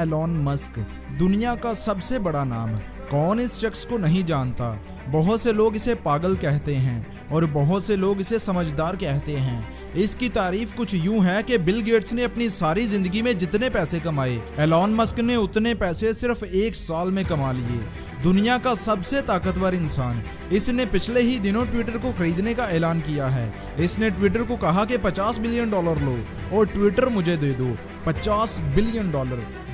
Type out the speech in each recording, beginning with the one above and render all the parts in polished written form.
Elon Musk दुनिया का सबसे बड़ा नाम। कौन इस शख्स को नहीं जानता। बहुत से लोग इसे पागल कहते हैं और बहुत से लोग इसे समझदार कहते हैं। इसकी तारीफ कुछ यूं है कि बिल गेट्स ने अपनी सारी जिंदगी में जितने पैसे कमाए, एलॉन मस्क ने उतने पैसे सिर्फ एक साल में कमा लिए। दुनिया का सबसे ताकतवर इंसान। इसने पिछले ही दिनों ट्विटर को खरीदने का ऐलान किया है। इसने ट्विटर को कहा कि $50 बिलियन लो और ट्विटर मुझे दे दो। $50 बिलियन,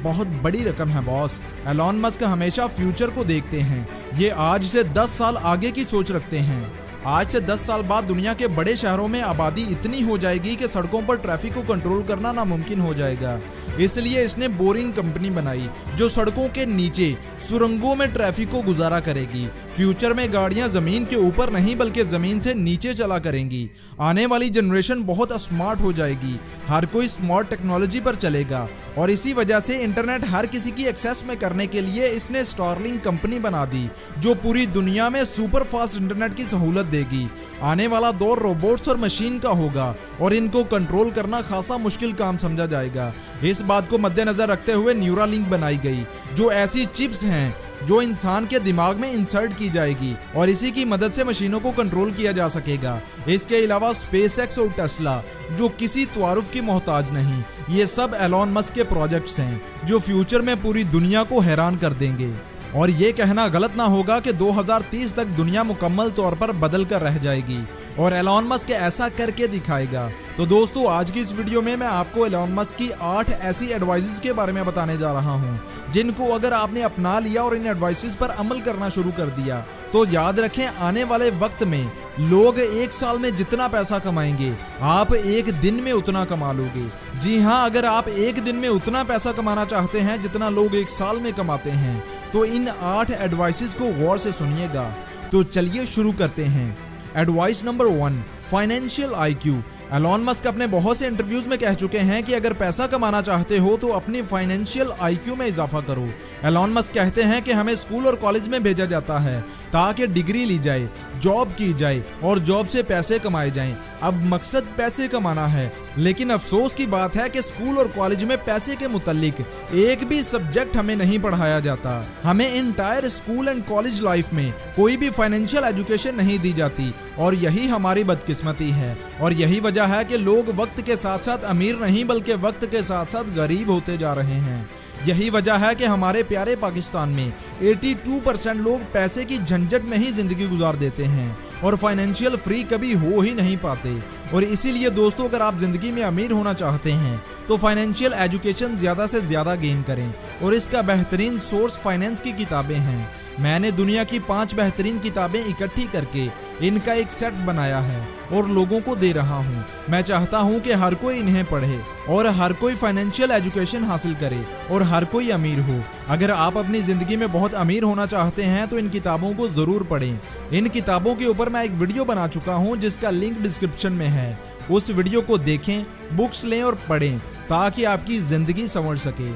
बहुत बड़ी रकम है बॉस। एलॉन मस्क हमेशा फ्यूचर को देखते हैं। ये आज से 10 साल आगे की सोच रखते हैं। आज से 10 साल बाद दुनिया के बड़े शहरों में आबादी इतनी हो जाएगी कि सड़कों पर ट्रैफिक को कंट्रोल करना नामुमकिन हो जाएगा। इसलिए इसने बोरिंग कंपनी बनाई जो सड़कों के नीचे सुरंगों में ट्रैफिक को गुजारा करेगी। फ्यूचर में गाड़ियां जमीन के ऊपर नहीं बल्कि जमीन से नीचे चला करेंगी। आने वाली जनरेशन बहुत स्मार्ट हो जाएगी। हर कोई स्मार्ट टेक्नोलॉजी पर चलेगा और इसी वजह से इंटरनेट हर किसी की एक्सेस में करने के लिए इसने स्टारलिंक कंपनी बना दी जो पूरी दुनिया में सुपर फास्ट इंटरनेट की सहूलत देगी। आने वाला दौर रोबोट्स और मशीन का होगा और इनको कंट्रोल करना खासा मुश्किल काम समझा जाएगा। इस बात को मद्देनजर रखते हुए न्यूरालिंक बनाई गई जो ऐसी चिप्स हैं जो इंसान के दिमाग में इंसर्ट की जाएगी और इसी की मदद से मशीनों को कंट्रोल किया जा सकेगा। इसके अलावा स्पेसएक्स और टेस्ला जो किसी तारुफ की मोहताज नहीं। ये सब एलॉन मस्क के प्रोजेक्ट्स हैं जो फ्यूचर में पूरी दुनिया को हैरान कर देंगे। और ये कहना गलत ना होगा कि 2030 तक दुनिया मुकम्मल तौर पर बदल कर रह जाएगी और एलॉन मस्क ऐसा करके दिखाएगा। तो दोस्तों, आज की इस वीडियो में मैं आपको एलॉन मस्क की 8 ऐसी एडवाइसेस के बारे में बताने जा रहा हूं जिनको अगर आपने अपना लिया और इन एडवाइसेस पर अमल करना शुरू कर दिया तो याद रखें, आने वाले वक्त में लोग एक साल में जितना पैसा कमाएंगे आप एक दिन में उतना कमा लोगे। जी हाँ, अगर आप एक दिन में उतना पैसा कमाना चाहते हैं जितना लोग एक साल में कमाते हैं तो इन 8 एडवाइसेस को गौर से सुनिएगा। तो चलिए शुरू करते हैं। Advice number 1, financial IQ। Elon Musk अपने बहुत से इंटरव्यूज में कह चुके हैं कि अगर पैसा कमाना चाहते हो तो अपनी फाइनेंशियल IQ में इजाफा करो। एलॉन मस्क कहते हैं कि हमें स्कूल और कॉलेज में भेजा जाता है ताकि डिग्री ली जाए, जॉब की जाए और जॉब से पैसे कमाए जाएं। अब मकसद पैसे कमाना है, लेकिन अफसोस की बात है कि स्कूल और कॉलेज में पैसे के मुतालिक एक भी सब्जेक्ट हमें नहीं पढ़ाया जाता। हमें entire school and college life में कोई भी फाइनेंशियल एजुकेशन नहीं दी जाती और यही हमारी बदकिस्मती है। और यही वजह है कि लोग वक्त के साथ साथ अमीर नहीं बल्कि वक्त के साथ साथ गरीब होते जा रहे हैं। यही वजह है कि हमारे प्यारे पाकिस्तान में 82% लोग पैसे की झंझट में ही जिंदगी गुजार देते हैं और फाइनेंशियल फ्री कभी हो ही नहीं पाते। और इसीलिए दोस्तों, अगर आप जिंदगी में अमीर होना चाहते हैं तो फाइनेंशियल एजुकेशन ज्यादा से ज्यादा गेन करें और इसका बेहतरीन सोर्स फाइनेंस की किताबें हैं। मैंने दुनिया की 5 बेहतरीन किताबें इकट्ठी करके इनका एक सेट बनाया है और लोगों को दे रहा हूं। मैं चाहता हूं कि हर कोई इन्हें पढ़े और हर कोई फाइनेंशियल एजुकेशन हासिल करे और हर कोई अमीर हो। अगर आप अपनी जिंदगी में बहुत अमीर होना चाहते हैं तो इन किताबों को जरूर पढ़ें। इन किताबों के ऊपर मैं एक वीडियो बना चुका हूं जिसका लिंक डिस्क्रिप्शन में है। उस वीडियो को देखें, बुक्स लें और पढ़ें ताकि आपकी जिंदगी संवर सके।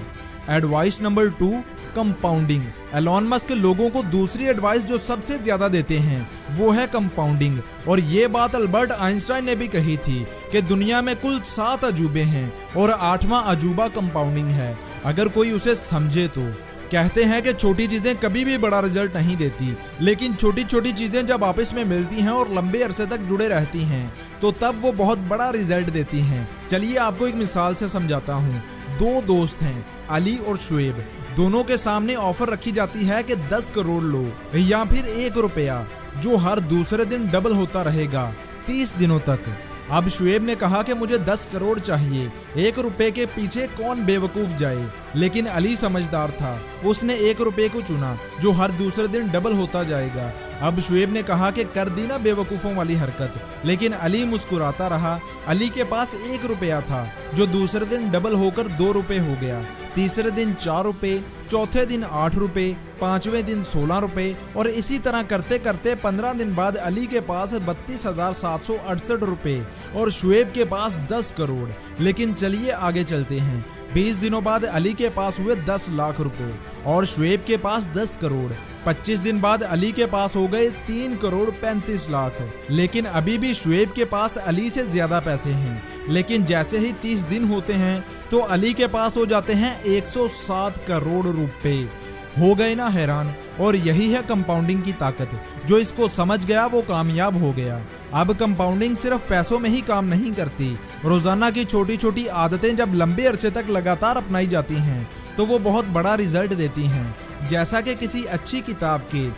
Advice number 2, compounding. Elon Musk लोगों को दूसरी एडवाइस जो सबसे ज्यादा देते हैं वो है कंपाउंडिंग। और ये बात अल्बर्ट आइंस्टाइन ने भी कही थी कि दुनिया में कुल 7 अजूबे हैं और 8वां अजूबा कंपाउंडिंग है, अगर कोई उसे समझे तो। कहते हैं कि छोटी चीजें कभी भी बड़ा रिजल्ट नहीं देती, लेकिन छोटी छोटी चीजें जब आपस में मिलती हैं और लंबे अरसे तक जुड़े रहती हैं तो तब वो बहुत बड़ा रिजल्ट देती हैं। चलिए आपको एक मिसाल से समझाता हूँ। 2 दोस्त हैं, अली और शुएब। दोनों के सामने ऑफर रखी जाती है कि 10 करोड़ लो या फिर 1 रुपया जो हर दूसरे दिन डबल होता रहेगा 30 दिनों तक। अब शुएब ने कहा कि मुझे 10 करोड़ चाहिए। 1 रुपए के पीछे कौन बेवकूफ जाए। लेकिन अली समझदार था, उसने 1 रुपए को चुना जो हर दूसरे दिन डबल होता जाएगा। अब शुएब ने कहा कि कर दी ना बेवकूफ़ों वाली हरकत, लेकिन अली मुस्कुराता रहा। अली के पास 1 रुपया था जो दूसरे दिन डबल होकर 2 रुपए हो गया, तीसरे दिन 4 रुपए, चौथे दिन 8 रुपए, 5वें दिन 16 रुपए और इसी तरह करते करते 15 दिन बाद अली के पास 32,768 रुपए और शुएब के पास 10 करोड़। लेकिन चलिए आगे चलते हैं। 20 दिनों बाद अली के पास हुए 10 लाख रुपए और शुएब के पास 10 करोड़। 25 दिन बाद अली के पास हो गए 3 करोड़ 35 लाख। लेकिन अभी भी शुएब के पास अली से ज्यादा पैसे हैं। लेकिन जैसे ही 30 दिन होते हैं तो अली के पास हो जाते हैं 107 करोड़ रुपए। हो गए ना हैरान। और यही है कंपाउंडिंग की ताकत। जो इसको समझ गया वो कामयाब हो गया। अब कंपाउंडिंग सिर्फ पैसों में ही काम नहीं करती। रोजाना की छोटी छोटी आदतें जब लंबे अरसे तक लगातार अपनाई जाती हैं तो वो बहुत बड़ा रिजल्ट देती हैं। जैसा कि किसी अच्छी किताब के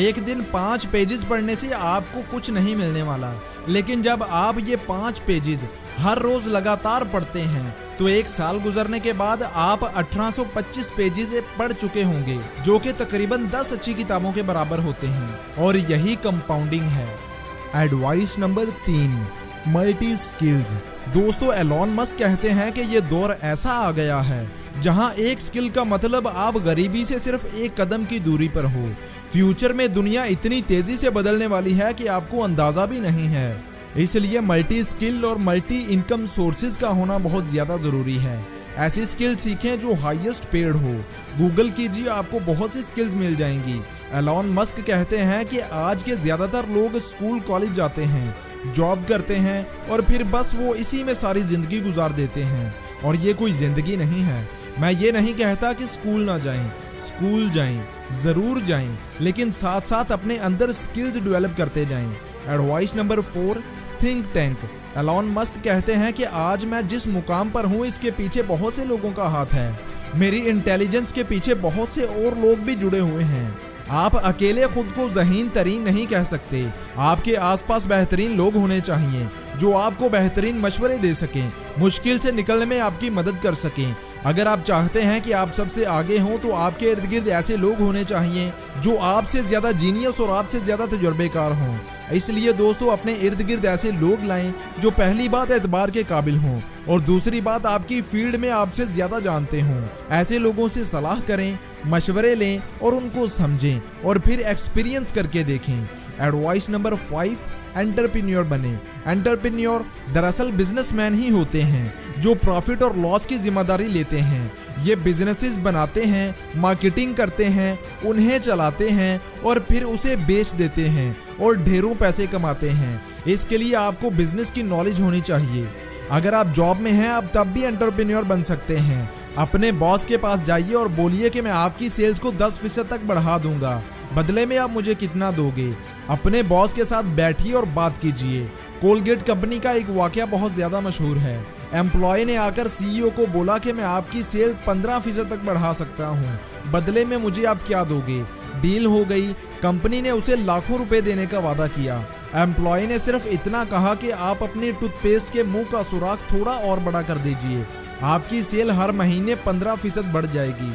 एक दिन 5 पेजेस पढ़ने से आपको कुछ नहीं मिलने वाला, लेकिन जब आप ये 5 पेजेस हर रोज लगातार पढ़ते हैं तो 1 साल गुजरने के बाद आप 1825 पेजेस पढ़ चुके होंगे, जो कि तकरीबन 10 अच्छी किताबों के बराबर होते हैं। और यही कंपाउंडिंग है। Advice number 3, multi skills. दोस्तों, एलॉन मस्क कहते हैं कि ये दौर ऐसा आ गया है जहां एक स्किल का मतलब आप गरीबी से सिर्फ 1 कदम की दूरी पर हो। फ्यूचर में दुनिया इतनी तेजी से बदलने वाली है कि आपको अंदाजा भी नहीं है। इसलिए मल्टी स्किल और मल्टी इनकम सोर्सेज का होना बहुत ज़्यादा ज़रूरी है। ऐसी स्किल सीखें जो हाईएस्ट पेड हो। गूगल कीजिए, आपको बहुत सी स्किल्स मिल जाएंगी। एलॉन मस्क कहते हैं कि आज के ज़्यादातर लोग स्कूल कॉलेज जाते हैं, जॉब करते हैं और फिर बस वो इसी में सारी ज़िंदगी गुजार देते हैं। और ये कोई ज़िंदगी नहीं है। मैं ये नहीं कहता कि स्कूल ना जाएं, स्कूल जाएं, ज़रूर जाएं, लेकिन साथ साथ अपने अंदर स्किल्स डेवलप करते जाएं। Advice number 4, think tank. Elon Musk कहते हैं कि आज मैं जिस मुकाम पर हूँ इसके पीछे बहुत से लोगों का हाथ है। मेरी इंटेलिजेंस के पीछे बहुत से और लोग भी जुड़े हुए हैं। आप अकेले खुद को ज़हीन तरीन नहीं कह सकते। आपके आसपास बेहतरीन लोग होने चाहिए जो आपको बेहतरीन मशवरे दे सकें, मुश्किल से निकलने में आपकी मदद कर सकें। अगर आप चाहते हैं कि आप सबसे आगे हों तो आपके इर्द गिर्द ऐसे लोग होने चाहिए जो आपसे ज़्यादा जीनियस और आपसे ज़्यादा तजुर्बेकार हों। इसलिए दोस्तों, अपने इर्द गिर्द ऐसे लोग लाएं जो पहली बात एतबार के काबिल हों और दूसरी बात आपकी फील्ड में आपसे ज़्यादा जानते हों। ऐसे लोगों से सलाह करें, मशवरे लें और उनको समझें और फिर एक्सपीरियंस करके देखें। एडवाइस नंबर 5, एंटरप्रेन्योर बने। एंटरप्रेन्योर दरअसल बिजनेसमैन ही होते हैं जो प्रॉफिट और लॉस की जिम्मेदारी लेते हैं। ये बिजनेसेस बनाते हैं, मार्केटिंग करते हैं, उन्हें चलाते हैं और फिर उसे बेच देते हैं और ढेरों पैसे कमाते हैं। इसके लिए आपको बिजनेस की नॉलेज होनी चाहिए। अगर आप जॉब में हैं आप तब भी एंटरप्रेन्योर बन सकते हैं। अपने बॉस के पास जाइए और बोलिए कि मैं आपकी सेल्स को 10% तक बढ़ा दूंगा, बदले में आप मुझे कितना दोगे। अपने बॉस के साथ बैठिए और बात कीजिए। कोलगेट कंपनी का एक वाकया बहुत ज़्यादा मशहूर है। एम्प्लॉय ने आकर सीईओ को बोला कि मैं आपकी सेल 15% तक बढ़ा सकता हूँ, बदले में मुझे आप क्या दोगे। डील हो गई। कंपनी ने उसे लाखों रुपए देने का वादा किया। एम्प्लॉय ने सिर्फ इतना कहा कि आप अपने टूथपेस्ट के मुंह का सुराख थोड़ा और बड़ा कर दीजिए, आपकी सेल हर महीने 15% बढ़ जाएगी।